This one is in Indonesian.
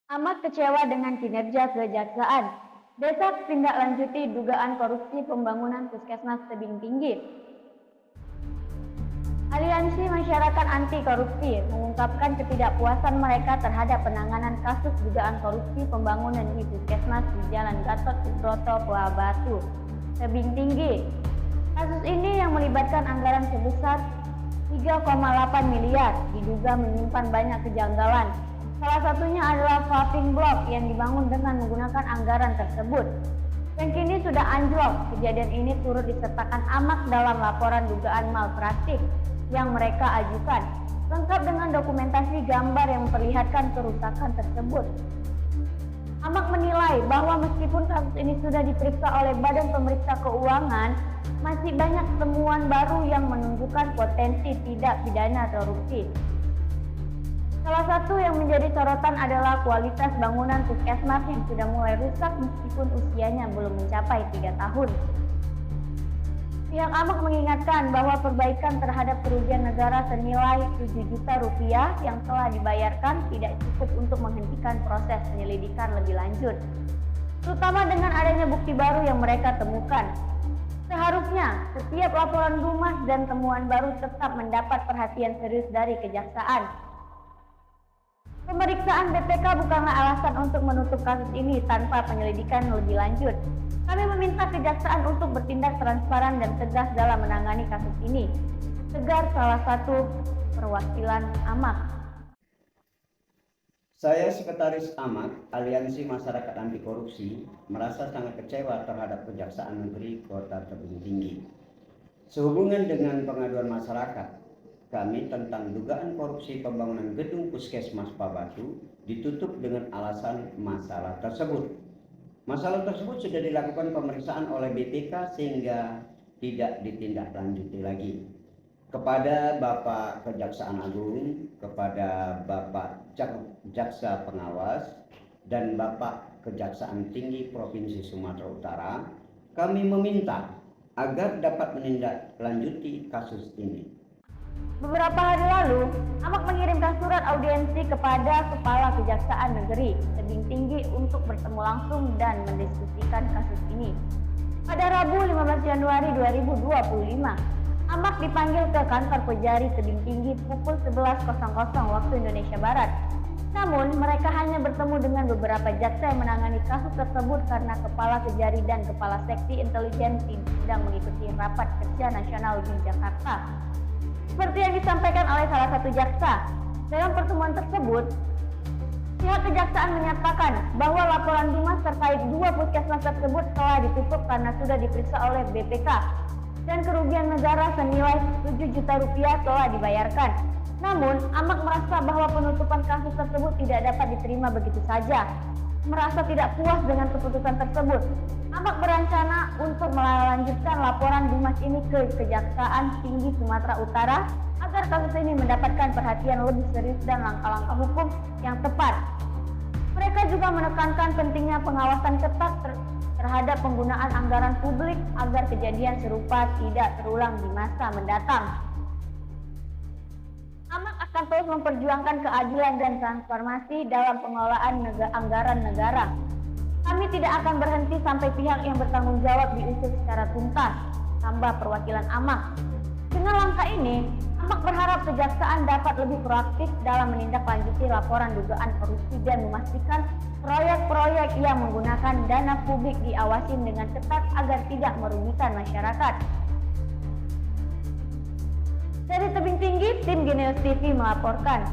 Amat kecewa dengan kinerja kejaksaan. Desak tindak lanjuti dugaan korupsi pembangunan Puskesmas Tebing Tinggi. Aliansi Masyarakat Anti Korupsi mengungkapkan ketidakpuasan mereka terhadap penanganan kasus dugaan korupsi pembangunan di Puskesmas di Jalan Gatot Subroto, Buah Batu, Tebing Tinggi. Kasus ini yang melibatkan anggaran sebesar 3,8 miliar diduga menyimpan banyak kejanggalan. Salah satunya adalah paving block yang dibangun dengan menggunakan anggaran tersebut. Yang kini sudah anjlok. Kejadian ini turut disertakan Amak dalam laporan dugaan malpraktik yang mereka ajukan, lengkap dengan dokumentasi gambar yang memperlihatkan kerusakan tersebut. Amak menilai bahwa meskipun kasus ini sudah diperiksa oleh Badan Pemeriksa Keuangan, masih banyak temuan baru yang menunjukkan potensi tidak pidana korupsi. Salah satu yang menjadi sorotan adalah kualitas bangunan puskesmas yang sudah mulai rusak meskipun usianya belum mencapai 3 tahun. Pihak Amak mengingatkan bahwa perbaikan terhadap kerugian negara senilai 7 juta rupiah yang telah dibayarkan tidak cukup untuk menghentikan proses penyelidikan lebih lanjut, terutama dengan adanya bukti baru yang mereka temukan. Seharusnya setiap laporan Dumas dan temuan baru tetap mendapat perhatian serius dari kejaksaan. Pemeriksaan BPK bukanlah alasan untuk menutup kasus ini tanpa penyelidikan lebih lanjut. Kami meminta kejaksaan untuk bertindak transparan dan tegas dalam menangani kasus ini. Tegar salah satu perwakilan Amak. Saya Sekretaris Amak, Aliansi Masyarakat Anti Korupsi, merasa sangat kecewa terhadap Kejaksaan Negeri Kota Tebing Tinggi. Sehubungan dengan pengaduan masyarakat kami tentang dugaan korupsi pembangunan gedung Puskesmas Pabatu ditutup dengan alasan masalah tersebut. Masalah tersebut sudah dilakukan pemeriksaan oleh BPK sehingga tidak ditindaklanjuti lagi. Kepada Bapak Kejaksaan Agung, kepada Bapak Jaksa Pengawas, dan Bapak Kejaksaan Tinggi Provinsi Sumatera Utara, kami meminta agar dapat menindaklanjuti kasus ini. Beberapa hari lalu, Amak mengirimkan surat audiensi kepada Kepala Kejaksaan Negeri Tebing Tinggi untuk bertemu langsung dan mendiskusikan kasus ini. Pada Rabu 15 Januari 2025, Amak dipanggil ke kantor Kejari Tebing Tinggi pukul 11.00 waktu Indonesia Barat. Namun, mereka hanya bertemu dengan beberapa jaksa yang menangani kasus tersebut karena Kepala Kejari dan Kepala Seksi Intelijen sedang mengikuti rapat kerja nasional di Jakarta. Seperti yang disampaikan oleh salah satu jaksa, dalam pertemuan tersebut, pihak kejaksaan menyatakan bahwa laporan Dumas terkait 2 puskesmas tersebut telah ditutup karena sudah diperiksa oleh BPK dan kerugian negara senilai 7 juta rupiah telah dibayarkan. Namun, Amak merasa bahwa penutupan kasus tersebut tidak dapat diterima begitu saja. Merasa tidak puas dengan keputusan tersebut, Amak berencana untuk melanjutkan laporan Dumas ini ke Kejaksaan Tinggi Sumatera Utara agar kasus ini mendapatkan perhatian lebih serius dan langkah-langkah hukum yang tepat. Mereka juga menekankan pentingnya pengawasan ketat terhadap penggunaan anggaran publik agar kejadian serupa tidak terulang di masa mendatang. Amak akan terus memperjuangkan keadilan dan transformasi dalam pengelolaan anggaran negara. Kami tidak akan berhenti sampai pihak yang bertanggung jawab diusut secara tuntas, tambah perwakilan Amak. Dengan langkah ini, Amak berharap kejaksaan dapat lebih proaktif dalam menindaklanjuti laporan dugaan korupsi dan memastikan proyek-proyek yang menggunakan dana publik diawasi dengan ketat agar tidak merugikan masyarakat. Dari Tebing Tinggi, tim Geneos TV melaporkan.